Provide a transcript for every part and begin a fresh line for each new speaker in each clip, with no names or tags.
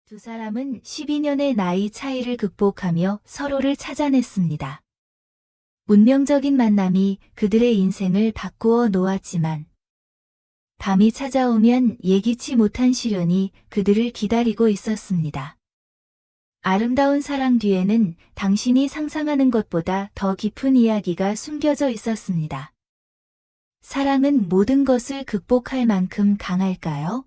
두 사람은 12년의 나이 차이를 극복하며 서로를 찾아냈습니다. 운명적인 만남이 그들의 인생을 바꾸어 놓았지만 밤이 찾아오면 예기치 못한 시련이 그들을 기다리고 있었습니다. 아름다운 사랑 뒤에는 당신이 상상하는 것보다 더 깊은 이야기가 숨겨져 있었습니다. 사랑은 모든 것을 극복할 만큼 강할까요?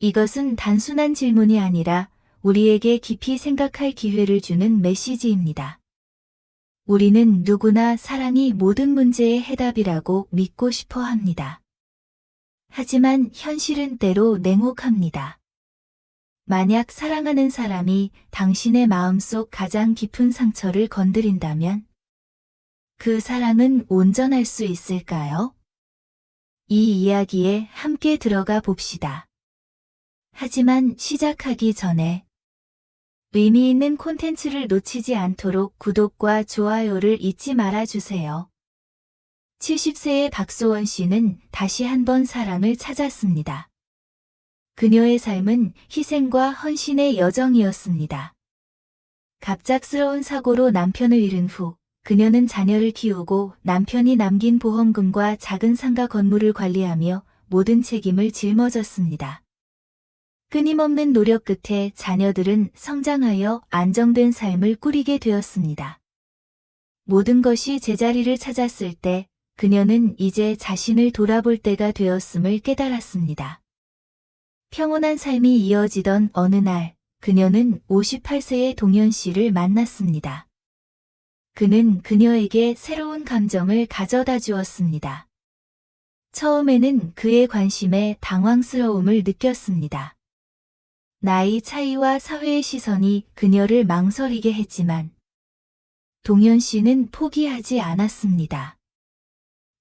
이것은 단순한 질문이 아니라 우리에게 깊이 생각할 기회를 주는 메시지입니다. 우리는 누구나 사랑이 모든 문제의 해답이라고 믿고 싶어 합니다. 하지만 현실은 때로 냉혹합니다. 만약 사랑하는 사람이 당신의 마음속 가장 깊은 상처를 건드린다면 그 사랑은 온전할 수 있을까요? 이 이야기에 함께 들어가 봅시다. 하지만 시작하기 전에 의미 있는 콘텐츠를 놓치지 않도록 구독과 좋아요를 잊지 말아주세요. 70세의 박소원 씨는 다시 한번 사랑을 찾았습니다. 그녀의 삶은 희생과 헌신의 여정이었습니다. 갑작스러운 사고로 남편을 잃은 후 그녀는 자녀를 키우고 남편이 남긴 보험금과 작은 상가 건물을 관리하며 모든 책임을 짊어졌습니다. 끊임없는 노력 끝에 자녀들은 성장하여 안정된 삶을 꾸리게 되었습니다. 모든 것이 제자리를 찾았을 때 그녀는 이제 자신을 돌아볼 때가 되었음을 깨달았습니다. 평온한 삶이 이어지던 어느 날, 그녀는 58세의 동현 씨를 만났습니다. 그는 그녀에게 새로운 감정을 가져다 주었습니다. 처음에는 그의 관심에 당황스러움을 느꼈습니다. 나이 차이와 사회의 시선이 그녀를 망설이게 했지만 동현 씨는 포기하지 않았습니다.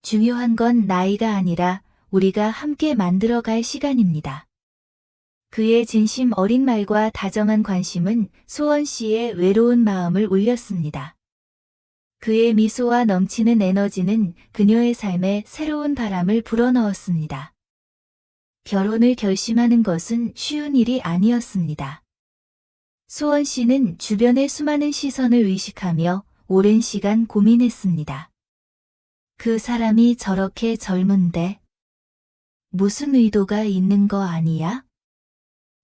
중요한 건 나이가 아니라 우리가 함께 만들어갈 시간입니다. 그의 진심 어린 말과 다정한 관심은 소원 씨의 외로운 마음을 울렸습니다. 그의 미소와 넘치는 에너지는 그녀의 삶에 새로운 바람을 불어넣었습니다. 결혼을 결심하는 것은 쉬운 일이 아니었습니다. 소원 씨는 주변의 수많은 시선을 의식하며 오랜 시간 고민했습니다. 그 사람이 저렇게 젊은데 무슨 의도가 있는 거 아니야?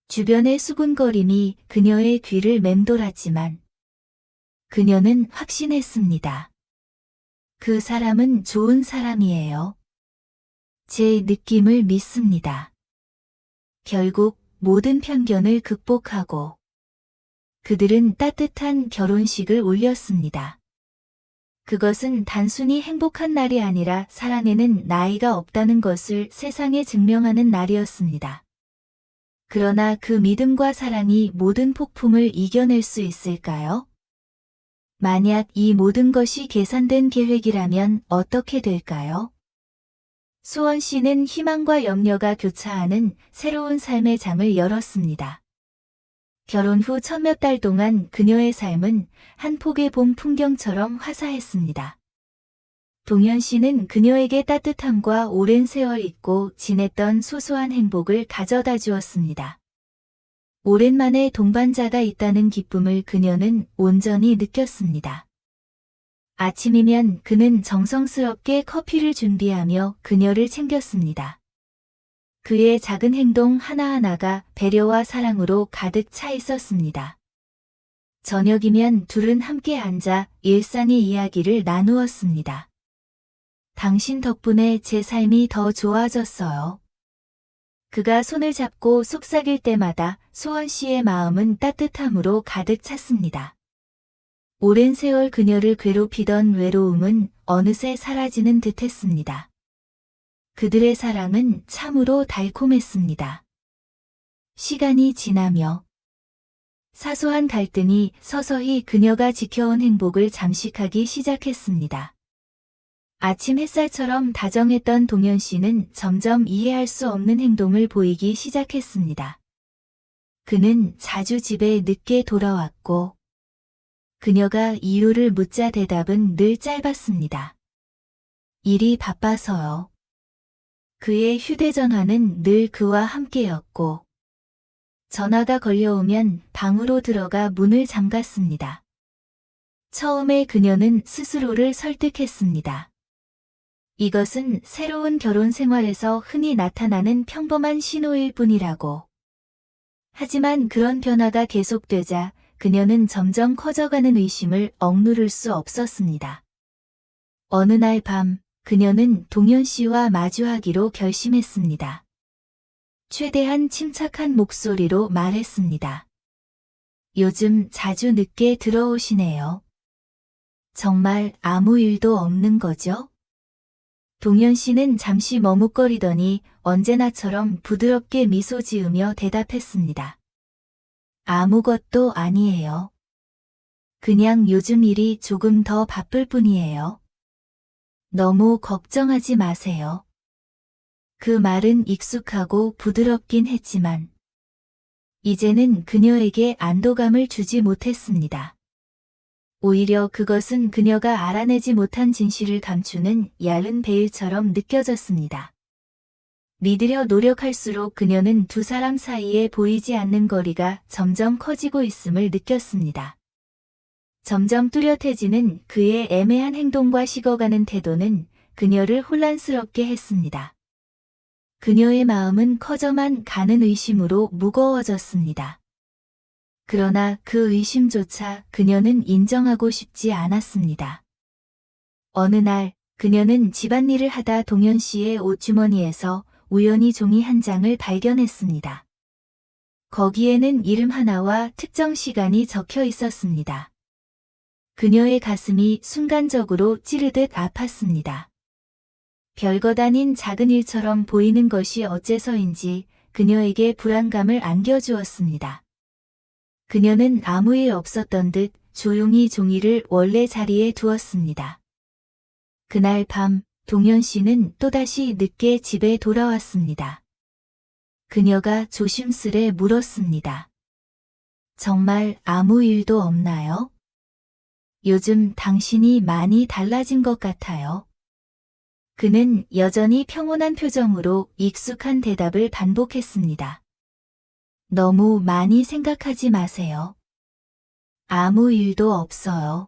주변의 수군거림이 그녀의 귀를 맴돌았지만 그녀는 확신했습니다. 그 사람은 좋은 사람이에요. 제 느낌을 믿습니다. 결국 모든 편견을 극복하고 그들은 따뜻한 결혼식을 올렸습니다. 그것은 단순히 행복한 날이 아니라 사랑에는 나이가 없다는 것을 세상에 증명하는 날이었습니다. 그러나 그 믿음과 사랑이 모든 폭풍을 이겨낼 수 있을까요? 만약 이 모든 것이 계산된 계획이라면 어떻게 될까요? 소원 씨는 희망과 염려가 교차하는 새로운 삶의 장을 열었습니다. 결혼 후 천몇 달 동안 그녀의 삶은 한 폭의 봄 풍경처럼 화사했습니다. 동현 씨는 그녀에게 따뜻함과 오랜 세월 잊고 지냈던 소소한 행복을 가져다 주었습니다. 오랜만에 동반자가 있다는 기쁨을 그녀는 온전히 느꼈습니다. 아침이면 그는 정성스럽게 커피를 준비하며 그녀를 챙겼습니다. 그의 작은 행동 하나하나가 배려와 사랑으로 가득 차 있었습니다. 저녁이면 둘은 함께 앉아 일상의 이야기를 나누었습니다. 당신 덕분에 제 삶이 더 좋아졌어요. 그가 손을 잡고 속삭일 때마다 소원 씨의 마음은 따뜻함으로 가득 찼습니다. 오랜 세월 그녀를 괴롭히던 외로움은 어느새 사라지는 듯했습니다. 그들의 사랑은 참으로 달콤했습니다. 시간이 지나며 사소한 갈등이 서서히 그녀가 지켜온 행복을 잠식하기 시작했습니다. 아침 햇살처럼 다정했던 동현 씨는 점점 이해할 수 없는 행동을 보이기 시작했습니다. 그는 자주 집에 늦게 돌아왔고 그녀가 이유를 묻자 대답은 늘 짧았습니다. 일이 바빠서요. 그의 휴대전화는 늘 그와 함께였고 전화가 걸려오면 방으로 들어가 문을 잠갔습니다. 처음에 그녀는 스스로를 설득했습니다. 이것은 새로운 결혼 생활에서 흔히 나타나는 평범한 신호일 뿐이라고. 하지만 그런 변화가 계속되자 그녀는 점점 커져가는 의심을 억누를 수 없었습니다. 어느 날 밤, 그녀는 동현 씨와 마주하기로 결심했습니다. 최대한 침착한 목소리로 말했습니다. 요즘 자주 늦게 들어오시네요. 정말 아무 일도 없는 거죠? 동현 씨는 잠시 머뭇거리더니 언제나처럼 부드럽게 미소 지으며 대답했습니다. 아무것도 아니에요. 그냥 요즘 일이 조금 더 바쁠 뿐이에요. 너무 걱정하지 마세요. 그 말은 익숙하고 부드럽긴 했지만 이제는 그녀에게 안도감을 주지 못했습니다. 오히려 그것은 그녀가 알아내지 못한 진실을 감추는 얇은 베일처럼 느껴졌습니다. 믿으려 노력할수록 그녀는 두 사람 사이에 보이지 않는 거리가 점점 커지고 있음을 느꼈습니다. 점점 뚜렷해지는 그의 애매한 행동과 식어가는 태도는 그녀를 혼란스럽게 했습니다. 그녀의 마음은 커져만 가는 의심으로 무거워졌습니다. 그러나 그 의심조차 그녀는 인정하고 싶지 않았습니다. 어느 날 그녀는 집안일을 하다 동현 씨의 옷주머니에서 우연히 종이 한 장을 발견했습니다. 거기에는 이름 하나와 특정 시간이 적혀 있었습니다. 그녀의 가슴이 순간적으로 찌르듯 아팠습니다. 별것 아닌 작은 일처럼 보이는 것이 어째서인지 그녀에게 불안감을 안겨주었습니다. 그녀는 아무 일 없었던 듯 조용히 종이를 원래 자리에 두었습니다. 그날 밤 동현 씨는 또다시 늦게 집에 돌아왔습니다. 그녀가 조심스레 물었습니다. 정말 아무 일도 없나요? 요즘 당신이 많이 달라진 것 같아요. 그는 여전히 평온한 표정으로 익숙한 대답을 반복했습니다. 너무 많이 생각하지 마세요. 아무 일도 없어요.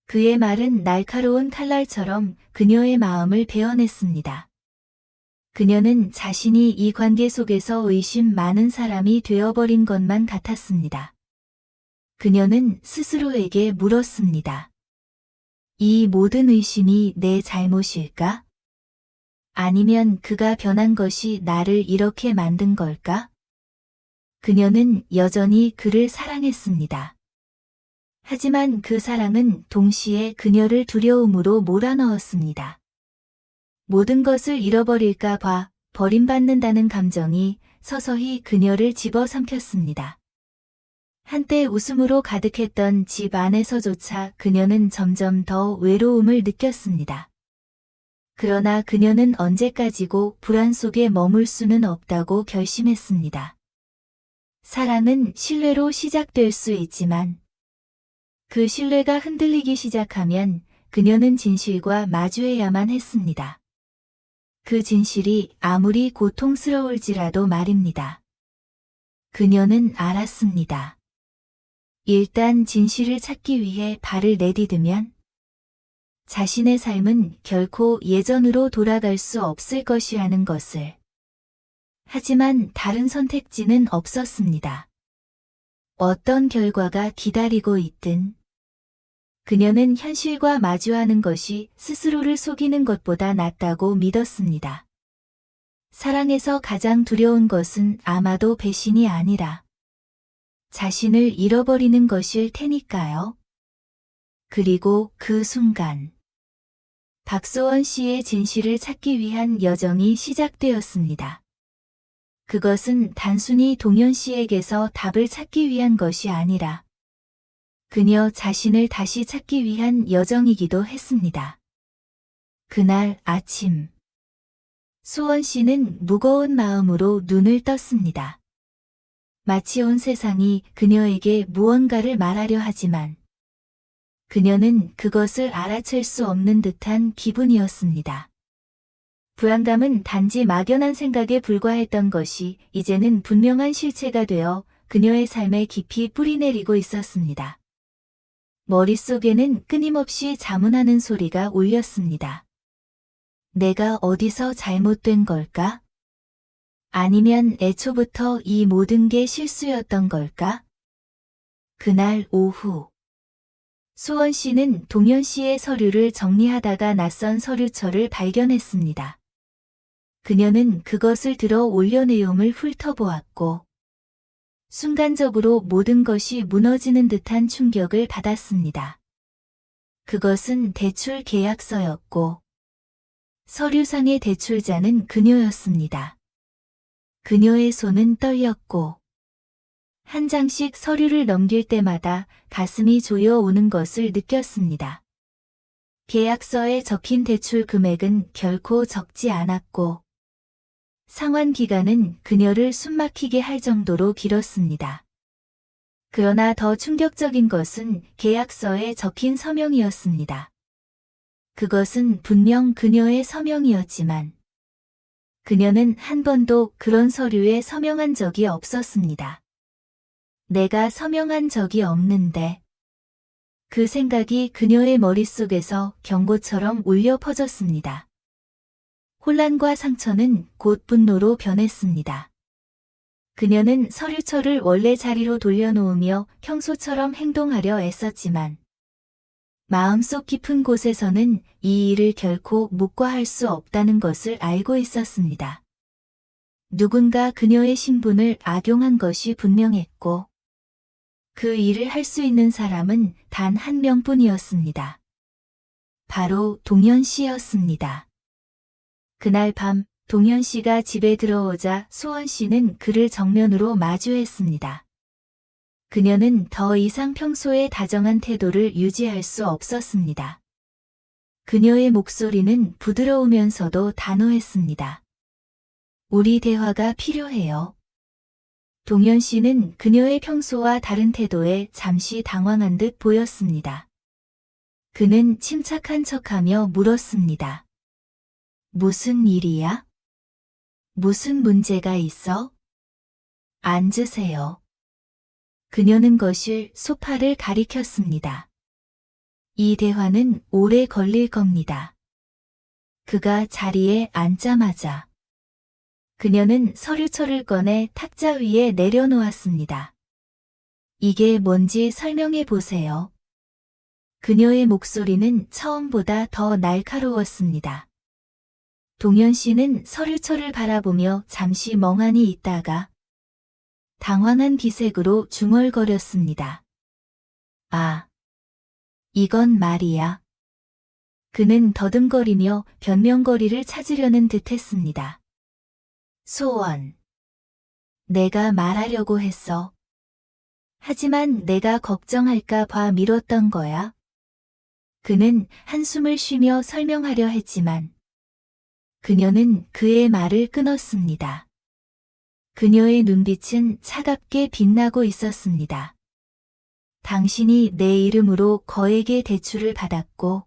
그의 말은 날카로운 칼날처럼 그녀의 마음을 베어냈습니다. 그녀는 자신이 이 관계 속에서 의심 많은 사람이 되어버린 것만 같았습니다. 그녀는 스스로에게 물었습니다. 이 모든 의심이 내 잘못일까? 아니면 그가 변한 것이 나를 이렇게 만든 걸까? 그녀는 여전히 그를 사랑했습니다. 하지만 그 사랑은 동시에 그녀를 두려움으로 몰아넣었습니다. 모든 것을 잃어버릴까 봐 버림받는다는 감정이 서서히 그녀를 집어삼켰습니다. 한때 웃음으로 가득했던 집 안에서조차 그녀는 점점 더 외로움을 느꼈습니다. 그러나 그녀는 언제까지고 불안 속에 머물 수는 없다고 결심했습니다. 사랑은 신뢰로 시작될 수 있지만 그 신뢰가 흔들리기 시작하면 그녀는 진실과 마주해야만 했습니다. 그 진실이 아무리 고통스러울지라도 말입니다. 그녀는 알았습니다. 일단 진실을 찾기 위해 발을 내디디면 자신의 삶은 결코 예전으로 돌아갈 수 없을 것이라는 것을. 하지만 다른 선택지는 없었습니다. 어떤 결과가 기다리고 있든 그녀는 현실과 마주하는 것이 스스로를 속이는 것보다 낫다고 믿었습니다. 사랑에서 가장 두려운 것은 아마도 배신이 아니라 자신을 잃어버리는 것일 테니까요. 그리고 그 순간 박소원 씨의 진실을 찾기 위한 여정이 시작되었습니다. 그것은 단순히 동현 씨에게서 답을 찾기 위한 것이 아니라 그녀 자신을 다시 찾기 위한 여정이기도 했습니다. 그날 아침 소원 씨는 무거운 마음으로 눈을 떴습니다. 마치 온 세상이 그녀에게 무언가를 말하려 하지만 그녀는 그것을 알아챌 수 없는 듯한 기분이었습니다. 불안감은 단지 막연한 생각에 불과했던 것이 이제는 분명한 실체가 되어 그녀의 삶에 깊이 뿌리내리고 있었습니다. 머릿속에는 끊임없이 자문하는 소리가 울렸습니다. 내가 어디서 잘못된 걸까? 아니면 애초부터 이 모든 게 실수였던 걸까? 그날 오후 수원 씨는 동현 씨의 서류를 정리하다가 낯선 서류처를 발견했습니다. 그녀는 그것을 들어 올려 내용을 훑어보았고 순간적으로 모든 것이 무너지는 듯한 충격을 받았습니다. 그것은 대출 계약서였고 서류상의 대출자는 그녀였습니다. 그녀의 손은 떨렸고 한 장씩 서류를 넘길 때마다 가슴이 조여오는 것을 느꼈습니다. 계약서에 적힌 대출 금액은 결코 적지 않았고 상환 기간은 그녀를 숨막히게 할 정도로 길었습니다. 그러나 더 충격적인 것은 계약서에 적힌 서명이었습니다. 그것은 분명 그녀의 서명이었지만 그녀는 한 번도 그런 서류에 서명한 적이 없었습니다. 내가 서명한 적이 없는데 그 생각이 그녀의 머릿속에서 경고처럼 울려 퍼졌습니다. 혼란과 상처는 곧 분노로 변했습니다. 그녀는 서류철을 원래 자리로 돌려놓으며 평소처럼 행동하려 애썼지만 마음속 깊은 곳에서는 이 일을 결코 묵과할 수 없다는 것을 알고 있었습니다. 누군가 그녀의 신분을 악용한 것이 분명했고 그 일을 할 수 있는 사람은 단 한 명뿐이었습니다. 바로 동현 씨였습니다. 그날 밤 동현 씨가 집에 들어오자 수원 씨는 그를 정면으로 마주했습니다. 그녀는 더 이상 평소의 다정한 태도를 유지할 수 없었습니다. 그녀의 목소리는 부드러우면서도 단호했습니다. 우리 대화가 필요해요. 동현 씨는 그녀의 평소와 다른 태도에 잠시 당황한 듯 보였습니다. 그는 침착한 척하며 물었습니다. 무슨 일이야? 무슨 문제가 있어? 앉으세요. 그녀는 거실 소파를 가리켰습니다. 이 대화는 오래 걸릴 겁니다. 그가 자리에 앉자마자 그녀는 서류철을 꺼내 탁자 위에 내려놓았습니다. 이게 뭔지 설명해 보세요. 그녀의 목소리는 처음보다 더 날카로웠습니다. 동현 씨는 서류철을 바라보며 잠시 멍하니 있다가 당황한 기색으로 중얼거렸습니다. 아, 이건 말이야. 그는 더듬거리며 변명거리를 찾으려는 듯 했습니다. 소원. 내가 말하려고 했어. 하지만 내가 걱정할까 봐 미뤘던 거야. 그는 한숨을 쉬며 설명하려 했지만 그녀는 그의 말을 끊었습니다. 그녀의 눈빛은 차갑게 빛나고 있었습니다. 당신이 내 이름으로 거액의 대출을 받았고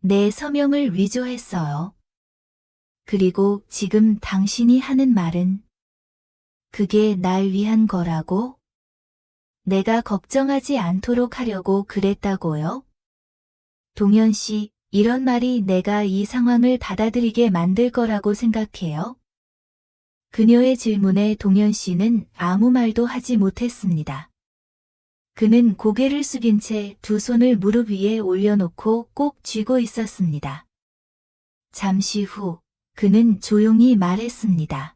내 서명을 위조했어요. 그리고 지금 당신이 하는 말은 그게 날 위한 거라고? 내가 걱정하지 않도록 하려고 그랬다고요? 동현 씨, 이런 말이 내가 이 상황을 받아들이게 만들 거라고 생각해요? 그녀의 질문에 동현 씨는 아무 말도 하지 못했습니다. 그는 고개를 숙인 채 두 손을 무릎 위에 올려놓고 꼭 쥐고 있었습니다. 잠시 후 그는 조용히 말했습니다.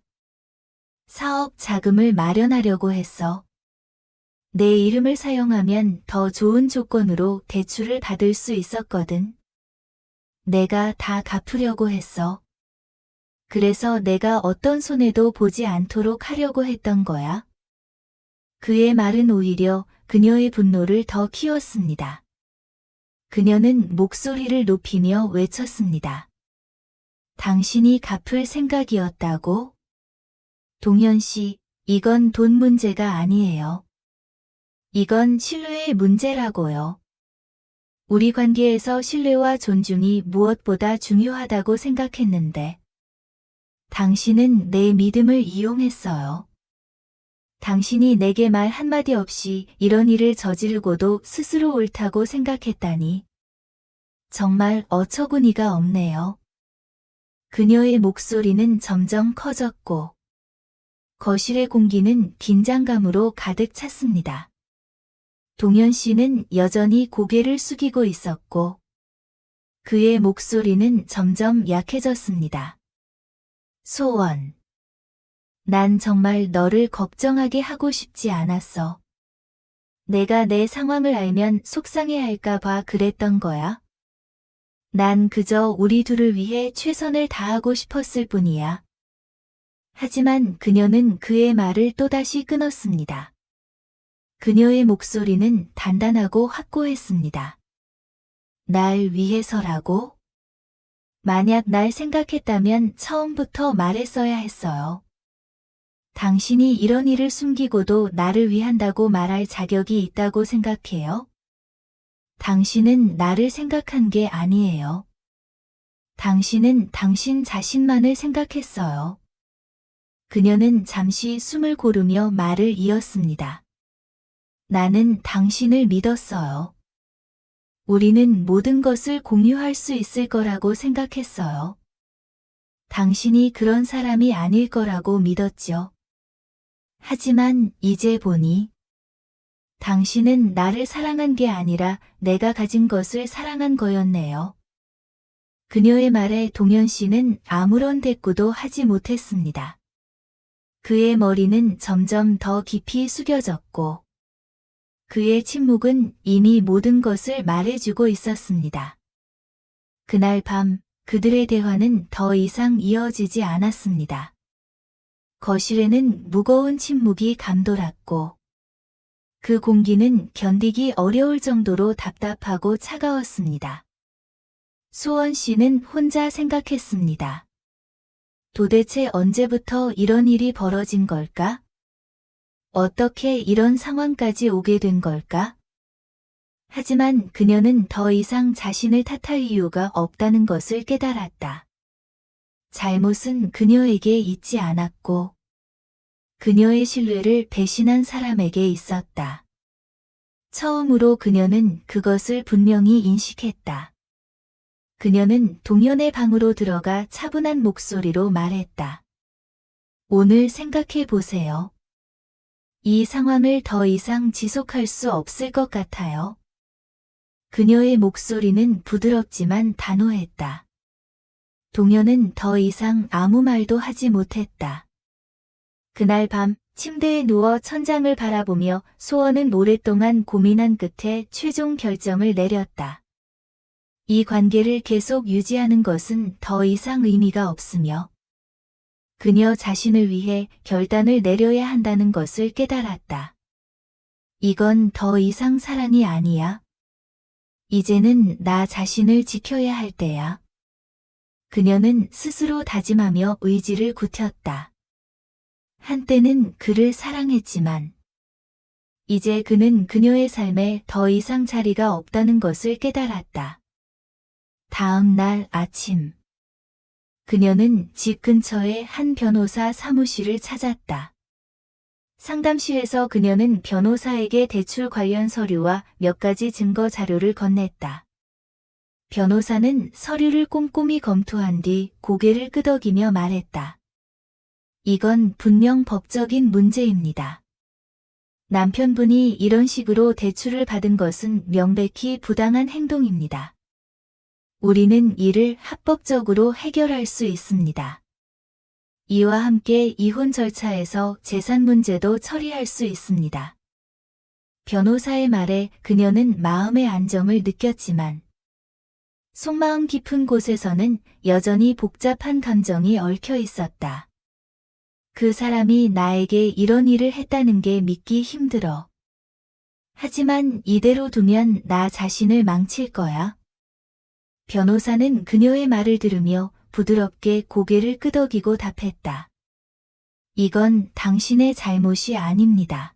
사업 자금을 마련하려고 했어. 내 이름을 사용하면 더 좋은 조건으로 대출을 받을 수 있었거든. 내가 다 갚으려고 했어. 그래서 내가 어떤 손해도 보지 않도록 하려고 했던 거야. 그의 말은 오히려 그녀의 분노를 더 키웠습니다. 그녀는 목소리를 높이며 외쳤습니다. 당신이 갚을 생각이었다고? 동현 씨, 이건 돈 문제가 아니에요. 이건 신뢰의 문제라고요. 우리 관계에서 신뢰와 존중이 무엇보다 중요하다고 생각했는데, 당신은 내 믿음을 이용했어요. 당신이 내게 말 한마디 없이 이런 일을 저지르고도 스스로 옳다고 생각했다니. 정말 어처구니가 없네요. 그녀의 목소리는 점점 커졌고, 거실의 공기는 긴장감으로 가득 찼습니다. 동현 씨는 여전히 고개를 숙이고 있었고, 그의 목소리는 점점 약해졌습니다. 소원. 난 정말 너를 걱정하게 하고 싶지 않았어. 내가 내 상황을 알면 속상해할까 봐 그랬던 거야. 난 그저 우리 둘을 위해 최선을 다하고 싶었을 뿐이야. 하지만 그녀는 그의 말을 또다시 끊었습니다. 그녀의 목소리는 단단하고 확고했습니다. 날 위해서라고? 만약 날 생각했다면 처음부터 말했어야 했어요. 당신이 이런 일을 숨기고도 나를 위한다고 말할 자격이 있다고 생각해요? 당신은 나를 생각한 게 아니에요. 당신은 당신 자신만을 생각했어요. 그녀는 잠시 숨을 고르며 말을 이었습니다. 나는 당신을 믿었어요. 우리는 모든 것을 공유할 수 있을 거라고 생각했어요. 당신이 그런 사람이 아닐 거라고 믿었죠. 하지만 이제 보니 당신은 나를 사랑한 게 아니라 내가 가진 것을 사랑한 거였네요. 그녀의 말에 동현 씨는 아무런 대꾸도 하지 못했습니다. 그의 머리는 점점 더 깊이 숙여졌고, 그의 침묵은 이미 모든 것을 말해주고 있었습니다. 그날 밤 그들의 대화는 더 이상 이어지지 않았습니다. 거실에는 무거운 침묵이 감돌았고, 그 공기는 견디기 어려울 정도로 답답하고 차가웠습니다. 소원 씨는 혼자 생각했습니다. 도대체 언제부터 이런 일이 벌어진 걸까? 어떻게 이런 상황까지 오게 된 걸까? 하지만 그녀는 더 이상 자신을 탓할 이유가 없다는 것을 깨달았다. 잘못은 그녀에게 있지 않았고, 그녀의 신뢰를 배신한 사람에게 있었다. 처음으로 그녀는 그것을 분명히 인식했다. 그녀는 동현의 방으로 들어가 차분한 목소리로 말했다. 오늘 생각해 보세요. 이 상황을 더 이상 지속할 수 없을 것 같아요. 그녀의 목소리는 부드럽지만 단호했다. 동현은 더 이상 아무 말도 하지 못했다. 그날 밤 침대에 누워 천장을 바라보며 소원은 오랫동안 고민한 끝에 최종 결정을 내렸다. 이 관계를 계속 유지하는 것은 더 이상 의미가 없으며, 그녀 자신을 위해 결단을 내려야 한다는 것을 깨달았다. 이건 더 이상 사랑이 아니야. 이제는 나 자신을 지켜야 할 때야. 그녀는 스스로 다짐하며 의지를 굳혔다. 한때는 그를 사랑했지만, 이제 그는 그녀의 삶에 더 이상 자리가 없다는 것을 깨달았다. 다음 날 아침, 그녀는 집 근처의 한 변호사 사무실을 찾았다. 상담실에서 그녀는 변호사에게 대출 관련 서류와 몇 가지 증거 자료를 건넸다. 변호사는 서류를 꼼꼼히 검토한 뒤 고개를 끄덕이며 말했다. 이건 분명 법적인 문제입니다. 남편분이 이런 식으로 대출을 받은 것은 명백히 부당한 행동입니다. 우리는 이를 합법적으로 해결할 수 있습니다. 이와 함께 이혼 절차에서 재산 문제도 처리할 수 있습니다. 변호사의 말에 그녀는 마음의 안정을 느꼈지만, 속마음 깊은 곳에서는 여전히 복잡한 감정이 얽혀 있었다. 그 사람이 나에게 이런 일을 했다는 게 믿기 힘들어. 하지만 이대로 두면 나 자신을 망칠 거야. 변호사는 그녀의 말을 들으며 부드럽게 고개를 끄덕이고 답했다. 이건 당신의 잘못이 아닙니다.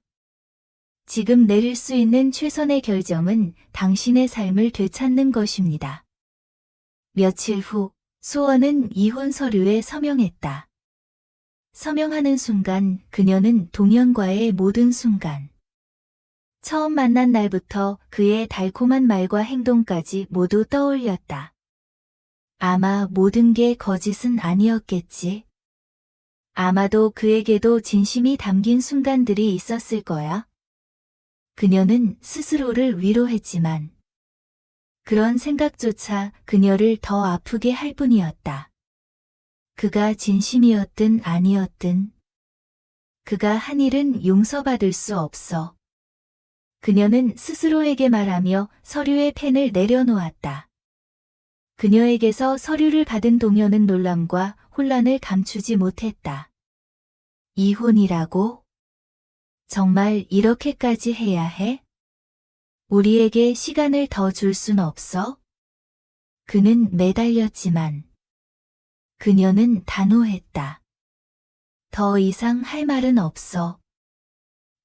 지금 내릴 수 있는 최선의 결정은 당신의 삶을 되찾는 것입니다. 며칠 후, 수원은 이혼 서류에 서명했다. 서명하는 순간 그녀는 동현과의 모든 순간, 처음 만난 날부터 그의 달콤한 말과 행동까지 모두 떠올렸다. 아마 모든 게 거짓은 아니었겠지. 아마도 그에게도 진심이 담긴 순간들이 있었을 거야. 그녀는 스스로를 위로했지만 그런 생각조차 그녀를 더 아프게 할 뿐이었다. 그가 진심이었든 아니었든 그가 한 일은 용서받을 수 없어. 그녀는 스스로에게 말하며 서류에 펜을 내려놓았다. 그녀에게서 서류를 받은 동현은 놀람과 혼란을 감추지 못했다. 이혼이라고? 정말 이렇게까지 해야 해? 우리에게 시간을 더 줄 순 없어? 그는 매달렸지만 그녀는 단호했다. 더 이상 할 말은 없어.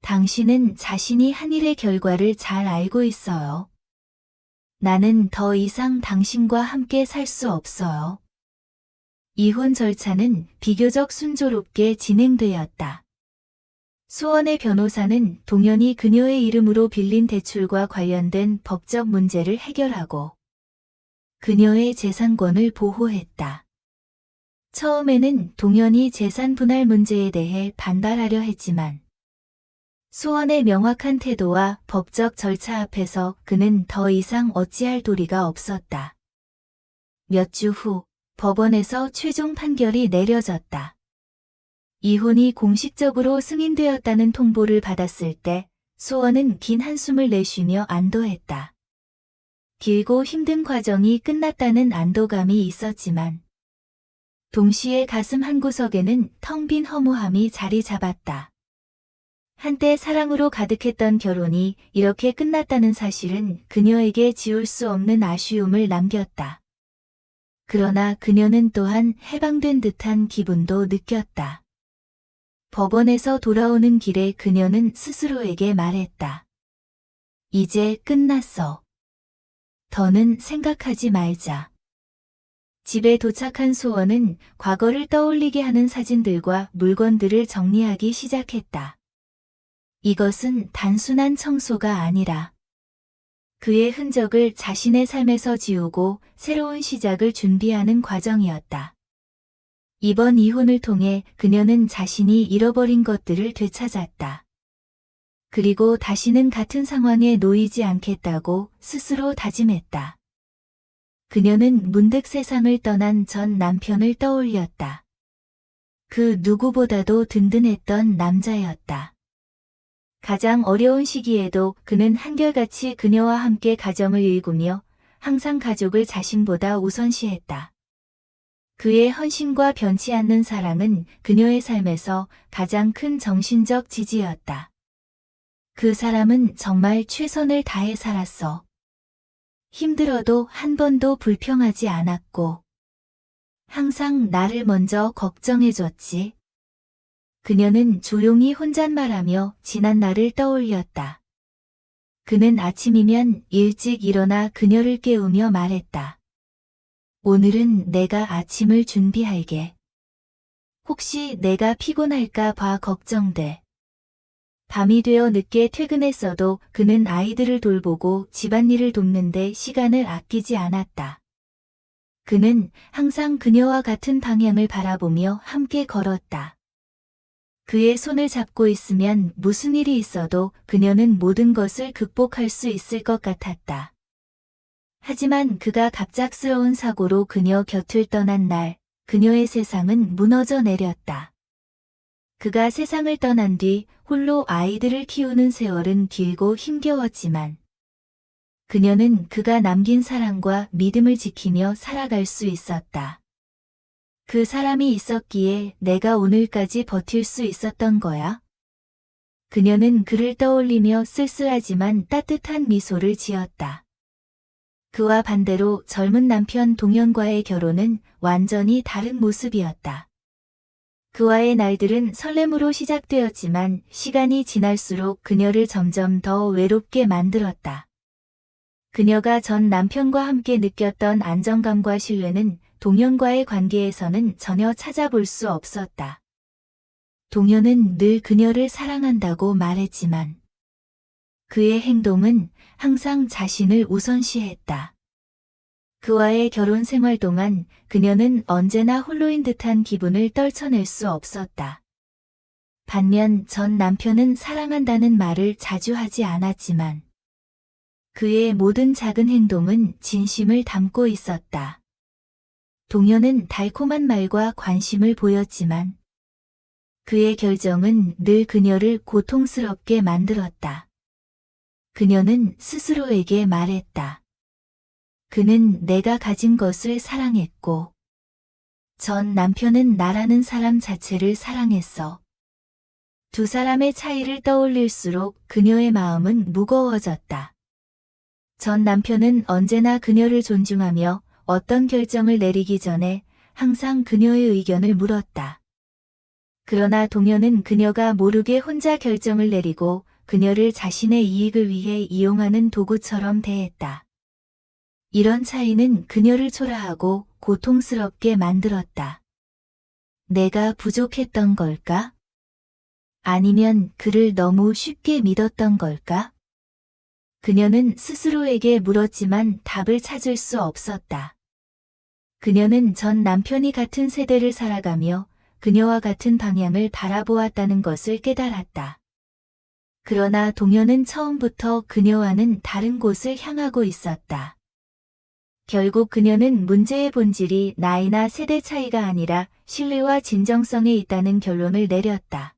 당신은 자신이 한 일의 결과를 잘 알고 있어요. 나는 더 이상 당신과 함께 살 수 없어요. 이혼 절차는 비교적 순조롭게 진행되었다. 수원의 변호사는 동현이 그녀의 이름으로 빌린 대출과 관련된 법적 문제를 해결하고 그녀의 재산권을 보호했다. 처음에는 동현이 재산 분할 문제에 대해 반발하려 했지만 수원의 명확한 태도와 법적 절차 앞에서 그는 더 이상 어찌할 도리가 없었다. 몇 주 후 법원에서 최종 판결이 내려졌다. 이혼이 공식적으로 승인되었다는 통보를 받았을 때 수원은 긴 한숨을 내쉬며 안도했다. 길고 힘든 과정이 끝났다는 안도감이 있었지만 동시에 가슴 한구석에는 텅 빈 허무함이 자리 잡았다. 한때 사랑으로 가득했던 결혼이 이렇게 끝났다는 사실은 그녀에게 지울 수 없는 아쉬움을 남겼다. 그러나 그녀는 또한 해방된 듯한 기분도 느꼈다. 법원에서 돌아오는 길에 그녀는 스스로에게 말했다. 이제 끝났어. 더는 생각하지 말자. 집에 도착한 수원은 과거를 떠올리게 하는 사진들과 물건들을 정리하기 시작했다. 이것은 단순한 청소가 아니라 그의 흔적을 자신의 삶에서 지우고 새로운 시작을 준비하는 과정이었다. 이번 이혼을 통해 그녀는 자신이 잃어버린 것들을 되찾았다. 그리고 다시는 같은 상황에 놓이지 않겠다고 스스로 다짐했다. 그녀는 문득 세상을 떠난 전 남편을 떠올렸다. 그 누구보다도 든든했던 남자였다. 가장 어려운 시기에도 그는 한결같이 그녀와 함께 가정을 일구며 항상 가족을 자신보다 우선시했다. 그의 헌신과 변치 않는 사랑은 그녀의 삶에서 가장 큰 정신적 지지였다. 그 사람은 정말 최선을 다해 살았어. 힘들어도 한 번도 불평하지 않았고 항상 나를 먼저 걱정해줬지. 그녀는 조용히 혼잣말하며 지난 날을 떠올렸다. 그는 아침이면 일찍 일어나 그녀를 깨우며 말했다. 오늘은 내가 아침을 준비할게. 혹시 내가 피곤할까 봐 걱정돼. 밤이 되어 늦게 퇴근했어도 그는 아이들을 돌보고 집안일을 돕는데 시간을 아끼지 않았다. 그는 항상 그녀와 같은 방향을 바라보며 함께 걸었다. 그의 손을 잡고 있으면 무슨 일이 있어도 그녀는 모든 것을 극복할 수 있을 것 같았다. 하지만 그가 갑작스러운 사고로 그녀 곁을 떠난 날, 그녀의 세상은 무너져 내렸다. 그가 세상을 떠난 뒤 홀로 아이들을 키우는 세월은 길고 힘겨웠지만 그녀는 그가 남긴 사랑과 믿음을 지키며 살아갈 수 있었다. 그 사람이 있었기에 내가 오늘까지 버틸 수 있었던 거야. 그녀는 그를 떠올리며 쓸쓸하지만 따뜻한 미소를 지었다. 그와 반대로 젊은 남편 동현과의 결혼은 완전히 다른 모습이었다. 그와의 날들은 설렘으로 시작되었지만 시간이 지날수록 그녀를 점점 더 외롭게 만들었다. 그녀가 전 남편과 함께 느꼈던 안정감과 신뢰는 동현과의 관계에서는 전혀 찾아볼 수 없었다. 동현은 늘 그녀를 사랑한다고 말했지만 그의 행동은 항상 자신을 우선시했다. 그와의 결혼 생활 동안 그녀는 언제나 홀로인 듯한 기분을 떨쳐낼 수 없었다. 반면 전 남편은 사랑한다는 말을 자주 하지 않았지만 그의 모든 작은 행동은 진심을 담고 있었다. 동현은 달콤한 말과 관심을 보였지만 그의 결정은 늘 그녀를 고통스럽게 만들었다. 그녀는 스스로에게 말했다. 그는 내가 가진 것을 사랑했고 전 남편은 나라는 사람 자체를 사랑했어. 두 사람의 차이를 떠올릴수록 그녀의 마음은 무거워졌다. 전 남편은 언제나 그녀를 존중하며 어떤 결정을 내리기 전에 항상 그녀의 의견을 물었다. 그러나 동현은 그녀가 모르게 혼자 결정을 내리고 그녀를 자신의 이익을 위해 이용하는 도구처럼 대했다. 이런 차이는 그녀를 초라하고 고통스럽게 만들었다. 내가 부족했던 걸까? 아니면 그를 너무 쉽게 믿었던 걸까? 그녀는 스스로에게 물었지만 답을 찾을 수 없었다. 그녀는 전 남편이 같은 세대를 살아가며 그녀와 같은 방향을 바라보았다는 것을 깨달았다. 그러나 동현은 처음부터 그녀와는 다른 곳을 향하고 있었다. 결국 그녀는 문제의 본질이 나이나 세대 차이가 아니라 신뢰와 진정성에 있다는 결론을 내렸다.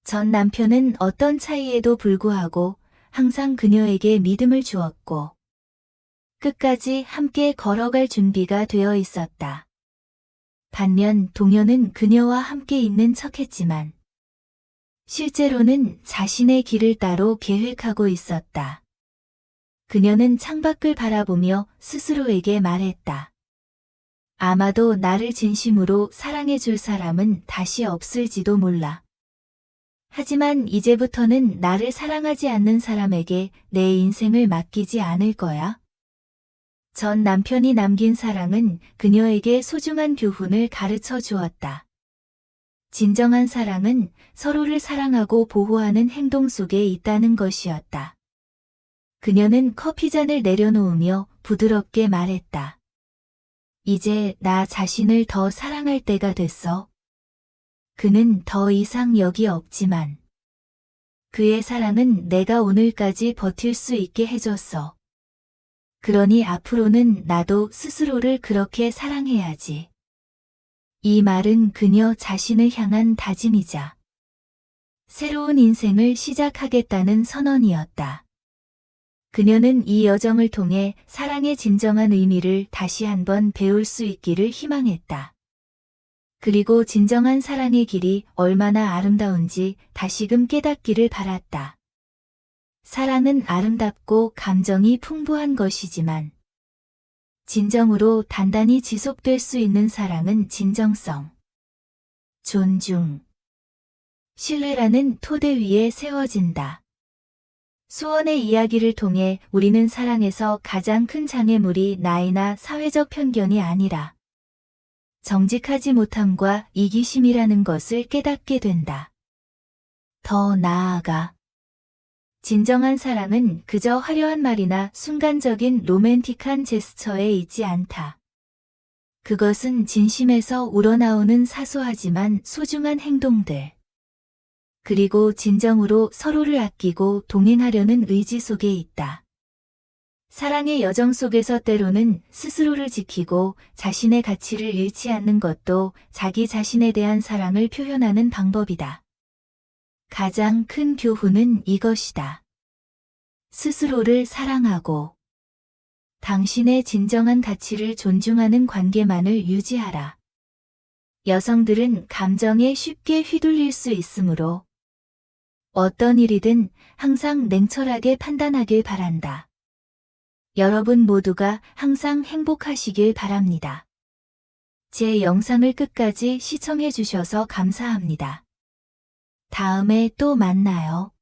전 남편은 어떤 차이에도 불구하고 항상 그녀에게 믿음을 주었고 끝까지 함께 걸어갈 준비가 되어 있었다. 반면 동현은 그녀와 함께 있는 척했지만 실제로는 자신의 길을 따로 계획하고 있었다. 그녀는 창밖을 바라보며 스스로에게 말했다. 아마도 나를 진심으로 사랑해줄 사람은 다시 없을지도 몰라. 하지만 이제부터는 나를 사랑하지 않는 사람에게 내 인생을 맡기지 않을 거야. 전 남편이 남긴 사랑은 그녀에게 소중한 교훈을 가르쳐 주었다. 진정한 사랑은 서로를 사랑하고 보호하는 행동 속에 있다는 것이었다. 그녀는 커피잔을 내려놓으며 부드럽게 말했다. 이제 나 자신을 더 사랑할 때가 됐어. 그는 더 이상 여기 없지만 그의 사랑은 내가 오늘까지 버틸 수 있게 해줬어. 그러니 앞으로는 나도 스스로를 그렇게 사랑해야지. 이 말은 그녀 자신을 향한 다짐이자 새로운 인생을 시작하겠다는 선언이었다. 그녀는 이 여정을 통해 사랑의 진정한 의미를 다시 한번 배울 수 있기를 희망했다. 그리고 진정한 사랑의 길이 얼마나 아름다운지 다시금 깨닫기를 바랐다. 사랑은 아름답고 감정이 풍부한 것이지만 진정으로 단단히 지속될 수 있는 사랑은 진정성, 존중, 신뢰라는 토대 위에 세워진다. 수원의 이야기를 통해 우리는 사랑에서 가장 큰 장애물이 나이나 사회적 편견이 아니라 정직하지 못함과 이기심이라는 것을 깨닫게 된다. 더 나아가 진정한 사랑은 그저 화려한 말이나 순간적인 로맨틱한 제스처에 있지 않다. 그것은 진심에서 우러나오는 사소하지만 소중한 행동들, 그리고 진정으로 서로를 아끼고 동행하려는 의지 속에 있다. 사랑의 여정 속에서 때로는 스스로를 지키고 자신의 가치를 잃지 않는 것도 자기 자신에 대한 사랑을 표현하는 방법이다. 가장 큰 교훈은 이것이다. 스스로를 사랑하고 당신의 진정한 가치를 존중하는 관계만을 유지하라. 여성들은 감정에 쉽게 휘둘릴 수 있으므로 어떤 일이든 항상 냉철하게 판단하길 바란다. 여러분 모두가 항상 행복하시길 바랍니다. 제 영상을 끝까지 시청해 주셔서 감사합니다. 다음에 또 만나요.